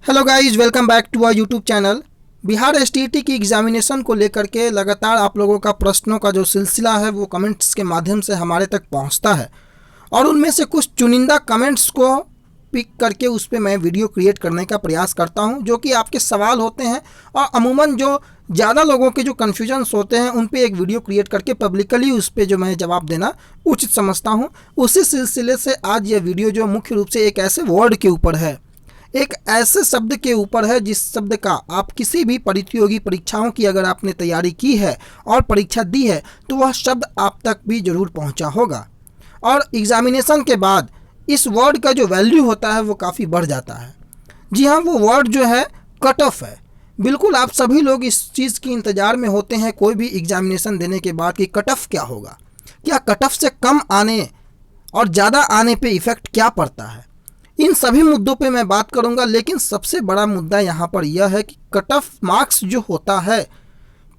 Hello guys, welcome back to our YouTube channel. Bihar STET की examination को लेकर के लगातार आप लोगों का प्रश्नों का जो सिलसिला है वो कमेंट्स के माध्यम से हमारे तक पहुंचता है और उनमें से कुछ चुनिंदा कमेंट्स को पिक करके उस पर मैं वीडियो क्रिएट करने का प्रयास करता हूं, जो कि आपके सवाल होते हैं और अमूमन जो ज़्यादा लोगों के जो कन्फ्यूजन्स होते हैं उन पे एक वीडियो क्रिएट करके पब्लिकली उस पर जो मैं जवाब देना उचित समझता हूँ। उसी सिलसिले से आज यह वीडियो जो मुख्य रूप से एक ऐसे वर्ड के ऊपर है, एक ऐसे शब्द के ऊपर है जिस शब्द का आप किसी भी प्रतियोगी परीक्षाओं की अगर आपने तैयारी की है और परीक्षा दी है तो वह शब्द आप तक भी ज़रूर पहुंचा होगा और एग्जामिनेशन के बाद इस वर्ड का जो वैल्यू होता है वो काफ़ी बढ़ जाता है। जी हाँ, वो वर्ड जो है कट ऑफ है। बिल्कुल आप सभी लोग इस चीज़ की इंतज़ार में होते हैं कोई भी एग्जामिनेशन देने के बाद कि कट ऑफ क्या होगा, क्या कट ऑफ से कम आने और ज़्यादा आने पे इफ़ेक्ट क्या पड़ता है। इन सभी मुद्दों पे मैं बात करूंगा, लेकिन सबसे बड़ा मुद्दा यहाँ पर यह है कि कट ऑफ मार्क्स जो होता है,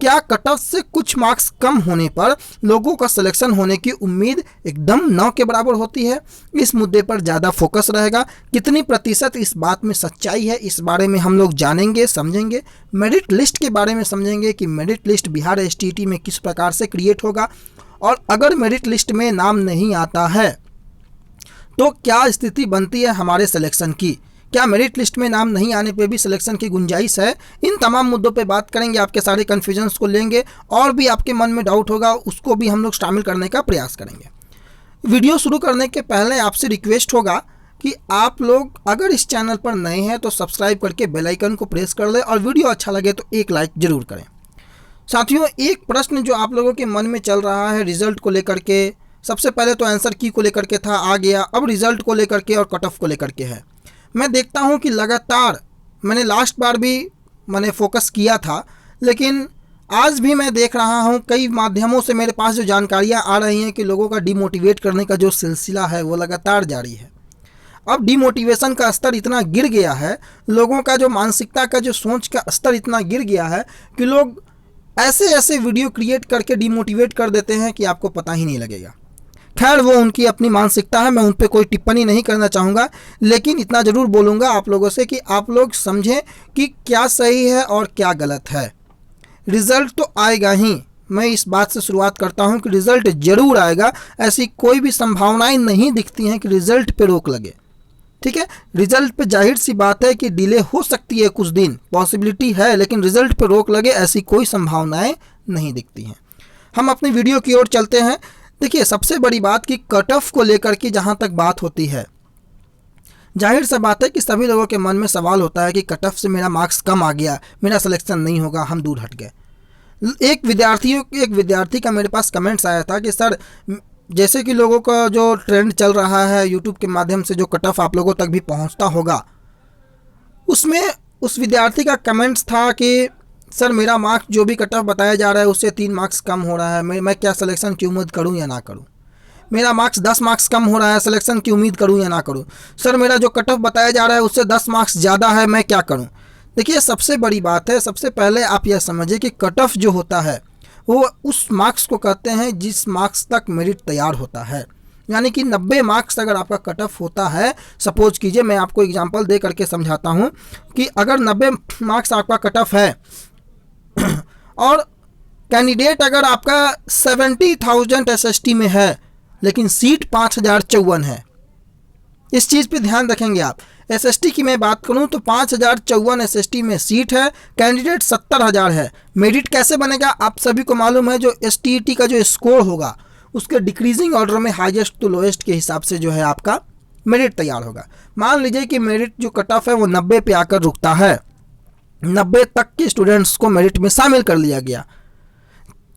क्या कट ऑफ से कुछ मार्क्स कम होने पर लोगों का सिलेक्शन होने की उम्मीद एकदम 9 के बराबर होती है। इस मुद्दे पर ज़्यादा फोकस रहेगा। कितनी प्रतिशत इस बात में सच्चाई है, इस बारे में हम लोग जानेंगे, समझेंगे। मेरिट लिस्ट के बारे में समझेंगे कि मेरिट लिस्ट बिहार एसटीईटी में किस प्रकार से क्रिएट होगा और अगर मेरिट लिस्ट में नाम नहीं आता है तो क्या स्थिति बनती है हमारे सिलेक्शन की, क्या मेरिट लिस्ट में नाम नहीं आने पे भी सिलेक्शन की गुंजाइश है। इन तमाम मुद्दों पे बात करेंगे, आपके सारे कन्फ्यूजन्स को लेंगे और भी आपके मन में डाउट होगा उसको भी हम लोग शामिल करने का प्रयास करेंगे। वीडियो शुरू करने के पहले आपसे रिक्वेस्ट होगा कि आप लोग अगर इस चैनल पर नए हैं तो सब्सक्राइब करके बेल आइकन को प्रेस कर लें और वीडियो अच्छा लगे तो एक लाइक ज़रूर करें। साथियों, एक प्रश्न जो आप लोगों के मन में चल रहा है रिजल्ट को लेकर के, सबसे पहले तो आंसर की को लेकर के था, आ गया, अब रिज़ल्ट को लेकर के और कट ऑफ को लेकर के है। मैं देखता हूं कि लगातार मैंने लास्ट बार भी मैंने फोकस किया था, लेकिन आज भी मैं देख रहा हूं कई माध्यमों से मेरे पास जो जानकारियां आ रही हैं कि लोगों का डिमोटिवेट करने का जो सिलसिला है वो लगातार जारी है। अब डिमोटिवेशन का स्तर इतना गिर गया है, लोगों का जो मानसिकता का जो सोच का स्तर इतना गिर गया है कि लोग ऐसे ऐसे वीडियो क्रिएट करके डिमोटिवेट कर देते हैं कि आपको पता ही नहीं लगेगा। खैर, वो उनकी अपनी मानसिकता है, मैं उन पर कोई टिप्पणी नहीं करना चाहूँगा, लेकिन इतना ज़रूर बोलूँगा आप लोगों से कि आप लोग समझें कि क्या सही है और क्या गलत है। रिज़ल्ट तो आएगा ही, मैं इस बात से शुरुआत करता हूँ कि रिज़ल्ट ज़रूर आएगा। ऐसी कोई भी संभावनाएं नहीं दिखती हैं कि रिज़ल्ट पे रोक लगे। ठीक है, रिज़ल्ट पे जाहिर सी बात है कि डिले हो सकती है, कुछ दिन पॉसिबिलिटी है, लेकिन रिज़ल्ट पे रोक लगे ऐसी कोई संभावनाएं नहीं दिखती हैं। हम अपनी वीडियो की ओर चलते हैं। देखिए, सबसे बड़ी बात कि कट ऑफ को लेकर के जहाँ तक बात होती है, जाहिर सा बात है कि सभी लोगों के मन में सवाल होता है कि कट ऑफ से मेरा मार्क्स कम आ गया, मेरा सिलेक्शन नहीं होगा, हम दूर हट गए। एक विद्यार्थी का मेरे पास कमेंट्स आया था कि सर, जैसे कि लोगों का जो ट्रेंड चल रहा है यूट्यूब के माध्यम से जो कट ऑफ आप लोगों तक भी पहुँचता होगा, उसमें उस विद्यार्थी का कमेंट्स था कि सर, मेरा मार्क्स जो भी कट ऑफ बताया जा रहा है उससे 3 मार्क्स कम हो रहा है, मैं क्या सिलेक्शन की उम्मीद करूं या ना करूं। मेरा मार्क्स 10 मार्क्स कम हो रहा है, सिलेक्शन की उम्मीद करूं या ना करूं। सर, मेरा जो कट ऑफ बताया जा रहा है उससे 10 मार्क्स ज़्यादा है, मैं क्या करूं। देखिए, सबसे बड़ी बात है, सबसे पहले आप यह समझिए कि कट ऑफ जो होता है वो उस मार्क्स को कहते हैं जिस मार्क्स तक मेरिट तैयार होता है। यानी कि 90 मार्क्स अगर आपका कट ऑफ होता है, सपोज कीजिए, मैं आपको एग्जाम्पल दे करके समझाता हूँ कि अगर 90 मार्क्स आपका कट ऑफ है और कैंडिडेट अगर आपका 70,000 एसएसटी में है लेकिन सीट 5,054 है, इस चीज़ पे ध्यान रखेंगे आप। एसएसटी की मैं बात करूं तो 5,054 एसएसटी में सीट है, कैंडिडेट 70,000 है। मेरिट कैसे बनेगा आप सभी को मालूम है, जो एसटीईटी का जो स्कोर होगा उसके डिक्रीजिंग ऑर्डर में हाईएस्ट टू लोएस्ट के हिसाब से जो है आपका मेरिट तैयार होगा। मान लीजिए कि मेरिट जो कट ऑफ है वो 90 पे आकर रुकता है, 90 तक के स्टूडेंट्स को मेरिट में शामिल कर लिया गया,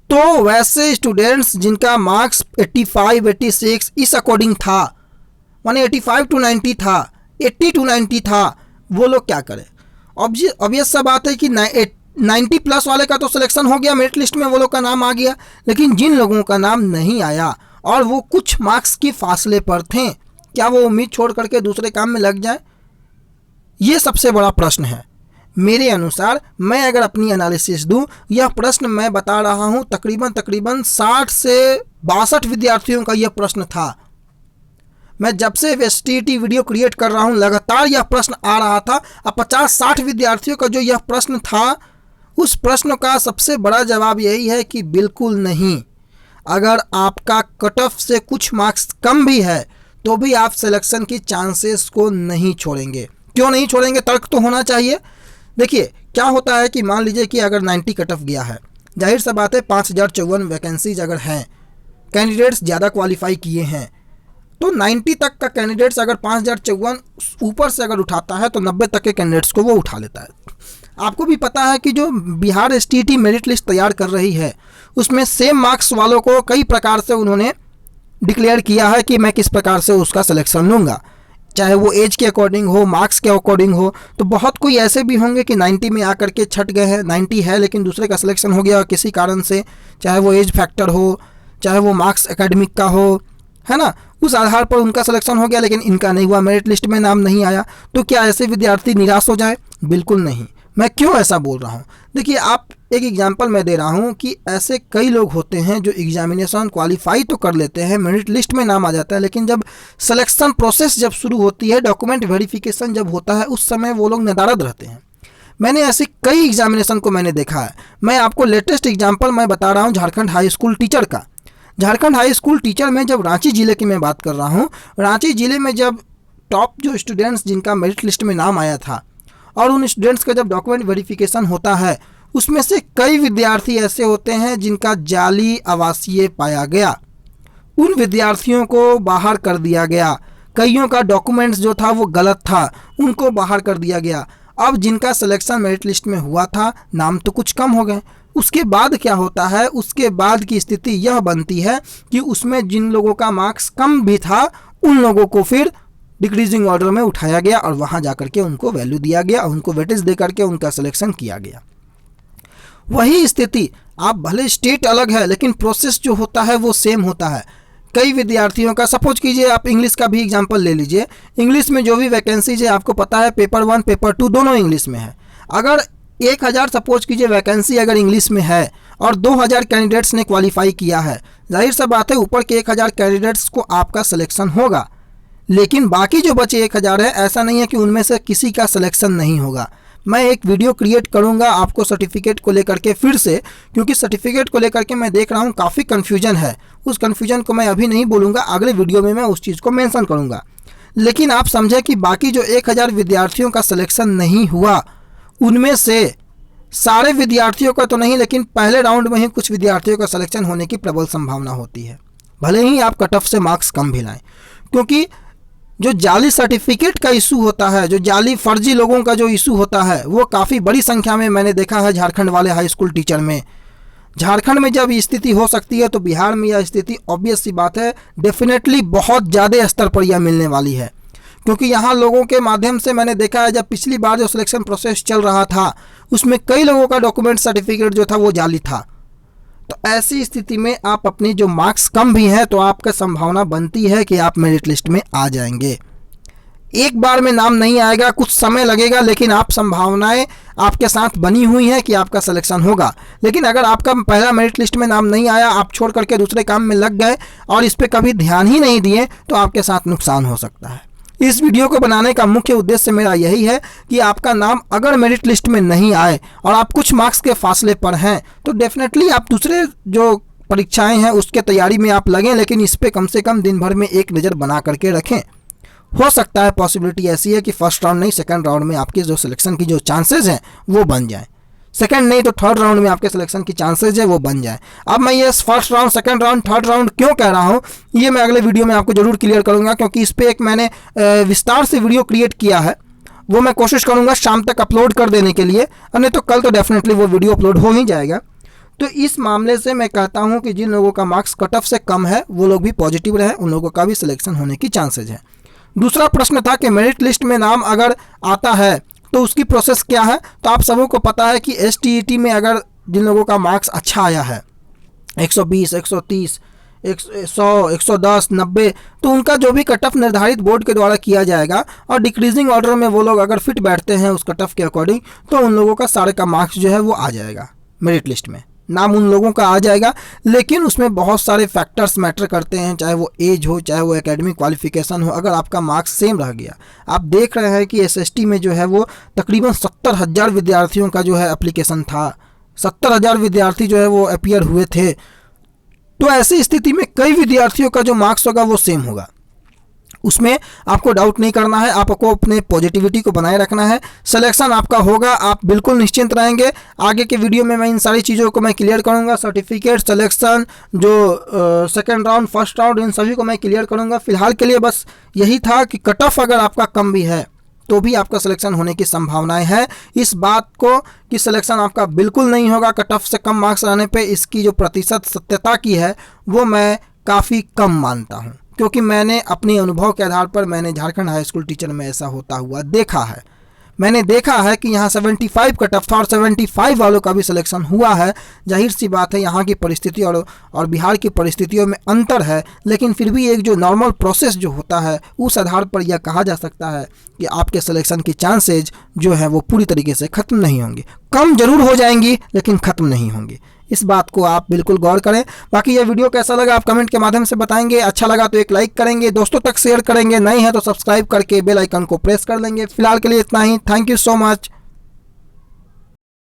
तो वैसे स्टूडेंट्स जिनका मार्क्स 85, 86 इस अकॉर्डिंग था, माने 85 to 90 था, 80 to 90 था, वो लोग क्या करें। ऑब्वियस सा बात है कि 90 प्लस वाले का तो सिलेक्शन हो गया, मेरिट लिस्ट में वो लोग का नाम आ गया, लेकिन जिन लोगों का नाम नहीं आया और वो कुछ मार्क्स के फासले पर थे, क्या वो उम्मीद छोड़ करके दूसरे काम में लग जाए। ये सबसे बड़ा प्रश्न है मेरे अनुसार। मैं अगर अपनी एनालिसिस दूं, यह प्रश्न मैं बता रहा हूं तकरीबन 60 से 62 विद्यार्थियों का यह प्रश्न था। मैं जब से STT वीडियो क्रिएट कर रहा हूँ लगातार यह प्रश्न आ रहा था। अब 50-60 विद्यार्थियों का जो यह प्रश्न था, उस प्रश्न का सबसे बड़ा जवाब यही है कि बिल्कुल नहीं। अगर आपका कट ऑफ से कुछ मार्क्स कम भी है तो भी आप सिलेक्शन की चांसेस को नहीं छोड़ेंगे। क्यों नहीं छोड़ेंगे? तर्क तो होना चाहिए। देखिए क्या होता है कि मान लीजिए कि अगर 90 कट ऑफ गया है, जाहिर सा बात है 5054 वैकेंसीज अगर हैं, कैंडिडेट्स ज़्यादा क्वालिफाई किए हैं, तो 90 तक का कैंडिडेट्स अगर 5054 ऊपर से अगर उठाता है तो 90 तक के कैंडिडेट्स को वो उठा लेता है। आपको भी पता है कि जो बिहार STT मेरिट लिस्ट तैयार कर रही है उसमें सेम मार्क्स वालों को कई प्रकार से उन्होंने डिक्लेयर किया है कि मैं किस प्रकार से उसका सिलेक्शन लूँगा, चाहे वो एज के अकॉर्डिंग हो, मार्क्स के अकॉर्डिंग हो। तो बहुत कोई ऐसे भी होंगे कि 90 में आकर के छट गए हैं, 90 है लेकिन दूसरे का सिलेक्शन हो गया किसी कारण से, चाहे वो एज फैक्टर हो, चाहे वो मार्क्स एकेडमिक का हो, है ना, उस आधार पर उनका सिलेक्शन हो गया लेकिन इनका नहीं हुआ, मेरिट लिस्ट में नाम नहीं आया। तो क्या ऐसे विद्यार्थी निराश हो जाए? बिल्कुल नहीं। मैं क्यों ऐसा बोल रहा हूँ? देखिए आप एक एग्जांपल मैं दे रहा हूँ कि ऐसे कई लोग होते हैं जो एग्जामिनेशन क्वालिफाई तो कर लेते हैं, मेरिट लिस्ट में नाम आ जाता है, लेकिन जब सिलेक्शन प्रोसेस जब शुरू होती है, डॉक्यूमेंट वेरिफिकेशन जब होता है, उस समय वो लोग नदारद रहते हैं। मैंने ऐसे कई एग्जामिनेशन को मैंने देखा है। मैं आपको लेटेस्ट एग्जाम्पल मैं बता रहा हूँ झारखंड हाई स्कूल टीचर का। झारखंड हाई स्कूल टीचर में जब रांची ज़िले की मैं बात कर रहा हूँ, रांची ज़िले में जब टॉप जो स्टूडेंट्स जिनका मेरिट लिस्ट में नाम आया था और उन स्टूडेंट्स का जब डॉक्यूमेंट वेरिफिकेशन होता है, उसमें से कई विद्यार्थी ऐसे होते हैं जिनका जाली आवासीय पाया गया। उन विद्यार्थियों को बाहर कर दिया गया। कईयों का डॉक्यूमेंट्स जो था वो गलत था, उनको बाहर कर दिया गया। अब जिनका सिलेक्शन मेरिट लिस्ट में हुआ था, नाम तो कुछ कम हो गए। उसके बाद क्या होता है? उसके बाद की स्थिति यह बनती है कि उसमें जिन लोगों का मार्क्स कम भी था उन लोगों को फिर डिक्रीजिंग ऑर्डर में उठाया गया और वहाँ जाकर के उनको वैल्यू दिया गया, उनको वेटेज दे करके उनका सिलेक्शन किया गया। वही स्थिति आप भले स्टेट अलग है लेकिन प्रोसेस जो होता है वो सेम होता है। कई विद्यार्थियों का, सपोज कीजिए आप इंग्लिश का भी एग्जांपल ले लीजिए। इंग्लिश में जो भी वैकेंसीज है आपको पता है पेपर 1 पेपर 2 दोनों इंग्लिश में है। अगर 1000 सपोज कीजिए वैकेंसी अगर इंग्लिश में है और 2000 कैंडिडेट्स ने क्वालिफाई किया है, जाहिर सा बात है ऊपर के 1000 कैंडिडेट्स को आपका सिलेक्शन होगा। लेकिन बाकी जो बचे 1000 है, ऐसा नहीं है कि उनमें से किसी का सिलेक्शन नहीं होगा। मैं एक वीडियो क्रिएट करूंगा आपको सर्टिफिकेट को लेकर के फिर से, क्योंकि सर्टिफिकेट को लेकर के मैं देख रहा हूं काफ़ी कन्फ्यूजन है। उस कन्फ्यूजन को मैं अभी नहीं बोलूँगा, अगले वीडियो में मैं उस चीज़ को मेंशन करूँगा। लेकिन आप समझें कि बाकी जो 1000 विद्यार्थियों का सिलेक्शन नहीं हुआ, उनमें से सारे विद्यार्थियों का तो नहीं लेकिन पहले राउंड में ही कुछ विद्यार्थियों का सिलेक्शन होने की प्रबल संभावना होती है, भले ही आप कट ऑफ से मार्क्स कम भी लाएँ। क्योंकि जो जाली सर्टिफिकेट का इशू होता है, जो जाली फर्जी लोगों का जो इशू होता है, वो काफ़ी बड़ी संख्या में मैंने देखा है झारखंड वाले हाई स्कूल टीचर में। झारखंड में जब स्थिति हो सकती है तो बिहार में यह स्थिति ऑब्वियस सी बात है डेफिनेटली बहुत ज़्यादा स्तर पर यह मिलने वाली है। क्योंकि यहाँ लोगों के माध्यम से मैंने देखा है, जब पिछली बार जो सिलेक्शन प्रोसेस चल रहा था उसमें कई लोगों का डॉक्यूमेंट सर्टिफिकेट जो था वो जाली था। तो ऐसी स्थिति में आप अपनी जो मार्क्स कम भी हैं तो आपका संभावना बनती है कि आप मेरिट लिस्ट में आ जाएंगे। एक बार में नाम नहीं आएगा, कुछ समय लगेगा, लेकिन आप संभावनाएं आपके साथ बनी हुई हैं कि आपका सिलेक्शन होगा। लेकिन अगर आपका पहला मेरिट लिस्ट में नाम नहीं आया, आप छोड़ करके दूसरे काम में लग गए और इस पर कभी ध्यान ही नहीं दिए, तो आपके साथ नुकसान हो सकता है। इस वीडियो को बनाने का मुख्य उद्देश्य मेरा यही है कि आपका नाम अगर मेरिट लिस्ट में नहीं आए और आप कुछ मार्क्स के फासले पर हैं तो डेफिनेटली आप दूसरे जो परीक्षाएं हैं उसके तैयारी में आप लगें, लेकिन इस पे कम से कम दिन भर में एक नज़र बना करके रखें। हो सकता है पॉसिबिलिटी ऐसी है कि फर्स्ट राउंड नहीं सेकंड राउंड में आपके जो सिलेक्शन की जो चांसेस हैं वो बन जाएँ, सेकंड नहीं तो थर्ड राउंड में आपके सिलेक्शन की चांसेस है वो बन जाए। अब मैं ये first round, second round, third round क्यों कह रहा हूँ ये मैं अगले वीडियो में आपको जरूर क्लियर करूँगा, क्योंकि इस पर एक मैंने विस्तार से वीडियो क्रिएट किया है। वो मैं कोशिश करूँगा शाम तक अपलोड कर देने के लिए, और नहीं तो कल तो डेफिनेटली वो वीडियो अपलोड हो ही जाएगा। तो इस मामले से मैं कहता हूँ कि जिन लोगों का मार्क्स कट ऑफ से कम है वो लोग भी पॉजिटिव रहे, उन लोगों का भी सिलेक्शन होने की चांसेज है। दूसरा प्रश्न था कि मेरिट लिस्ट में नाम अगर आता है तो उसकी प्रोसेस क्या है। तो आप सबों को पता है कि STET में अगर जिन लोगों का मार्क्स अच्छा आया है 120, 130, 100, 110, 90, तो उनका जो भी कट ऑफ निर्धारित बोर्ड के द्वारा किया जाएगा और डिक्रीजिंग ऑर्डर में वो लोग अगर फिट बैठते हैं उस कट ऑफ के अकॉर्डिंग, तो उन लोगों का सारे का मार्क्स जो है वो आ जाएगा मेरिट लिस्ट में नाम उन लोगों का आ जाएगा, लेकिन उसमें बहुत सारे फैक्टर्स मैटर करते हैं, चाहे वो एज हो, चाहे वो एकेडमिक क्वालिफिकेशन हो। अगर आपका मार्क्स सेम रह गया, आप देख रहे हैं कि एसएसटी में जो है वो तकरीबन 70,000 विद्यार्थियों का जो है एप्लीकेशन था, 70,000 विद्यार्थी जो है वो अपीयर हुए थे। तो ऐसी स्थिति में कई विद्यार्थियों का जो मार्क्स होगा वो सेम होगा, उसमें आपको डाउट नहीं करना है, आपको अपने पॉजिटिविटी को बनाए रखना है। सिलेक्शन आपका होगा, आप बिल्कुल निश्चिंत रहेंगे। आगे के वीडियो में मैं इन सारी चीज़ों को मैं क्लियर करूंगा, सर्टिफिकेट, सिलेक्शन, जो सेकंड राउंड, फर्स्ट राउंड, इन सभी को मैं क्लियर करूंगा। फिलहाल के लिए बस यही था कि कट ऑफ अगर आपका कम भी है तो भी आपका सिलेक्शन होने की संभावनाएं है। इस बात को कि सिलेक्शन आपका बिल्कुल नहीं होगा कट ऑफ से कम मार्क्स रहने पे, इसकी जो प्रतिशत सत्यता की है वो मैं काफ़ी कम मानता हूँ, क्योंकि मैंने अपने अनुभव के आधार पर, मैंने झारखंड हाई स्कूल टीचर में ऐसा होता हुआ देखा है। मैंने देखा है कि यहाँ 75 कट ऑफ था और 75 वालों का भी सिलेक्शन हुआ है। जाहिर सी बात है यहाँ की परिस्थिति और बिहार की परिस्थितियों में अंतर है, लेकिन फिर भी एक जो नॉर्मल प्रोसेस जो होता है उस आधार पर यह कहा जा सकता है कि आपके सिलेक्शन की चांसेज जो है वो पूरी तरीके से ख़त्म नहीं होंगी। कम जरूर हो जाएंगी लेकिन ख़त्म नहीं होंगी। इस बात को आप बिल्कुल गौर करें। बाकी ये वीडियो कैसा लगा आप कमेंट के माध्यम से बताएंगे। अच्छा लगा तो एक लाइक करेंगे, दोस्तों तक शेयर करेंगे, नए हैं तो सब्सक्राइब करके बेल आइकन को प्रेस कर लेंगे। फिलहाल के लिए इतना ही। Thank you so much.